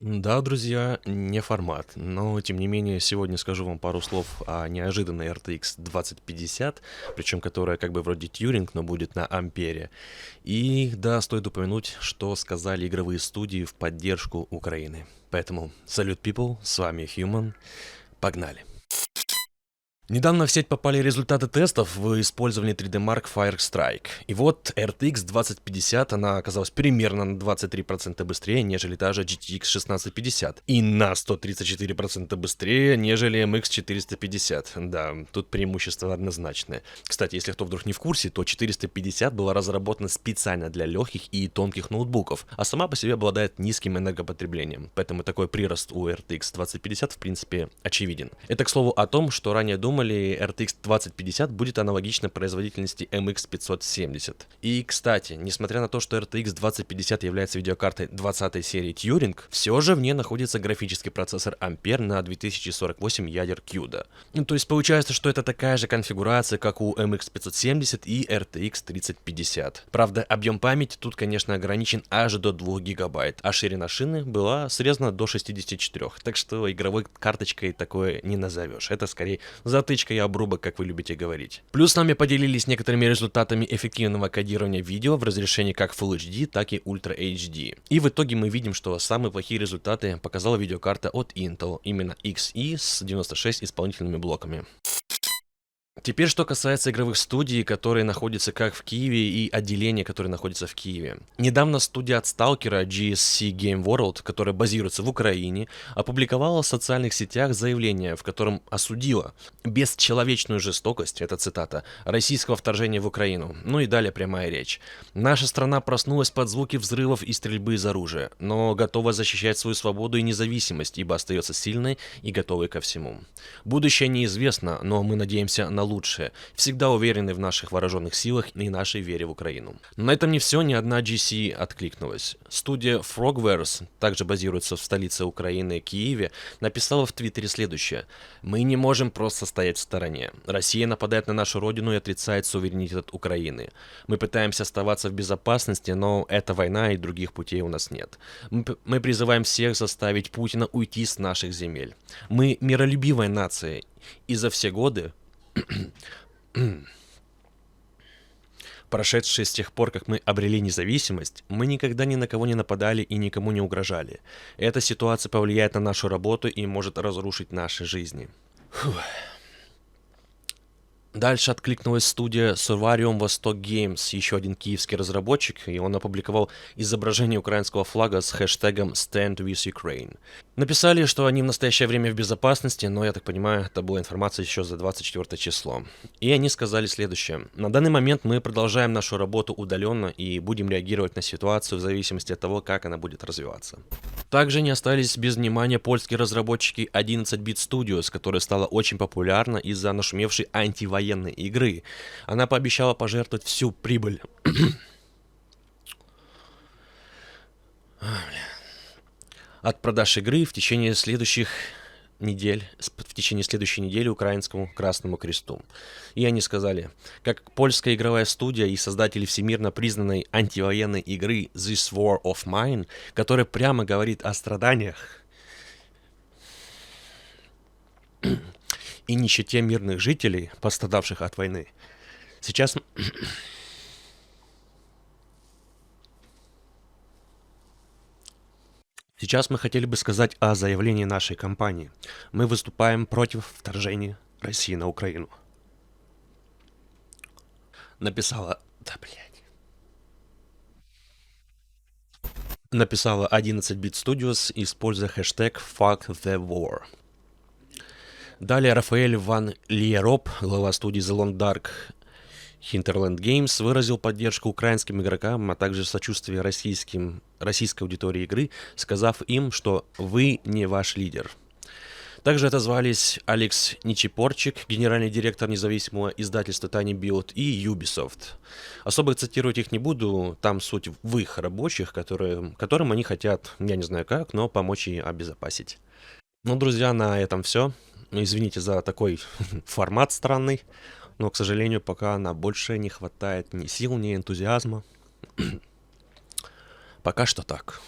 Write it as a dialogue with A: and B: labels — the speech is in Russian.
A: Да, друзья, не формат, но тем не менее сегодня скажу вам пару слов о неожиданной RTX 2050, причем которая как бы вроде тьюринг, но будет на ампере. И да, стоит упомянуть, что сказали игровые студии в поддержку Украины. Поэтому, салют, people, с вами Human, погнали! Недавно в сеть попали результаты тестов в использовании 3D Mark Firestrike. И вот RTX 2050, она оказалась примерно на 23% быстрее, нежели та же GTX 1650. И на 134% быстрее, нежели MX 450. Да, тут преимущество однозначное. Кстати, если кто вдруг не в курсе, то 450 была разработана специально для легких и тонких ноутбуков, а сама по себе обладает низким энергопотреблением. Поэтому такой прирост у RTX 2050 в принципе очевиден. Это, к слову, о том, что ранее думали, RTX 2050 будет аналогично производительности MX 570. И, кстати, несмотря на то, что RTX 2050 является видеокартой 20 серии Turing, все же в ней находится графический процессор Ampere на 2048 ядер CUDA. Ну, то есть получается, что это такая же конфигурация, как у MX 570 и RTX 3050. Правда, объем памяти тут, конечно, ограничен аж до 2 гигабайт, а ширина шины была срезана до 64, так что игровой карточкой такое не назовешь. Это скорее затычка и обрубок, как вы любите говорить. Плюс с нами поделились некоторыми результатами эффективного кодирования видео в разрешении как Full HD, так и Ultra HD. И в итоге мы видим, что самые плохие результаты показала видеокарта от Intel, именно Xe с 96 исполнительными блоками. Теперь, что касается игровых студий, которые находятся как в Киеве, и отделения, которые находятся в Киеве. Недавно студия от Сталкера GSC Game World, которая базируется в Украине, опубликовала в социальных сетях заявление, в котором осудила бесчеловечную жестокость, это цитата, российского вторжения в Украину. Ну и далее прямая речь. Наша страна проснулась под звуки взрывов и стрельбы из оружия, но готова защищать свою свободу и независимость, ибо остается сильной и готовой ко всему. Будущее неизвестно, но мы надеемся на лучшее. Всегда уверены в наших вооруженных силах и нашей вере в Украину. На этом не все, ни одна GC откликнулась. Студия Frogwares, также базируется в столице Украины, Киеве, написала в Твиттере следующее. «Мы не можем просто стоять в стороне. Россия нападает на нашу родину и отрицает суверенитет Украины. Мы пытаемся оставаться в безопасности, но это война и других путей у нас нет. Мы призываем всех заставить Путина уйти с наших земель. Мы миролюбивая нация, и за все годы прошедшие с тех пор, как мы обрели независимость, мы никогда ни на кого не нападали и никому не угрожали. Эта ситуация повлияет на нашу работу и может разрушить наши жизни». Фух. Дальше откликнулась студия Solarium Vostok Games, еще один киевский разработчик, и он опубликовал изображение украинского флага с хэштегом Stand with Ukraine. Написали, что они в настоящее время в безопасности, но, я так понимаю, это была информация еще за 24 число. И они сказали следующее. На данный момент мы продолжаем нашу работу удаленно и будем реагировать на ситуацию в зависимости от того, как она будет развиваться. Также не остались без внимания польские разработчики 11-Bit Studios, которая стала очень популярна из-за нашумевшей антивоенной игры. Она пообещала пожертвовать всю прибыль от продаж игры в течение следующей недели украинскому Красному Кресту. И они сказали, как польская игровая студия и создатели всемирно признанной антивоенной игры This War of Mine, которая прямо говорит о страданиях и нищете мирных жителей, пострадавших от войны. Сейчас мы хотели бы сказать о заявлении нашей компании. Мы выступаем против вторжения России на Украину. Написала... Да, блядь. Написала 11-Bit Studios, используя хэштег Fuck the War. Далее Рафаэль Ван Лиероп, глава студии The Long Dark Hinterland Games, выразил поддержку украинским игрокам, а также сочувствие российской аудитории игры, сказав им, что «вы не ваш лидер». Также отозвались Алекс Ничипорчик, генеральный директор независимого издательства Tiny Build, и Ubisoft. Особо цитировать их не буду, там суть в их рабочих, которым они хотят, я не знаю как, но помочь и обезопасить. Ну, друзья, на этом все. Извините за такой формат странный, но, к сожалению, пока на больше не хватает ни сил, ни энтузиазма. Пока что так.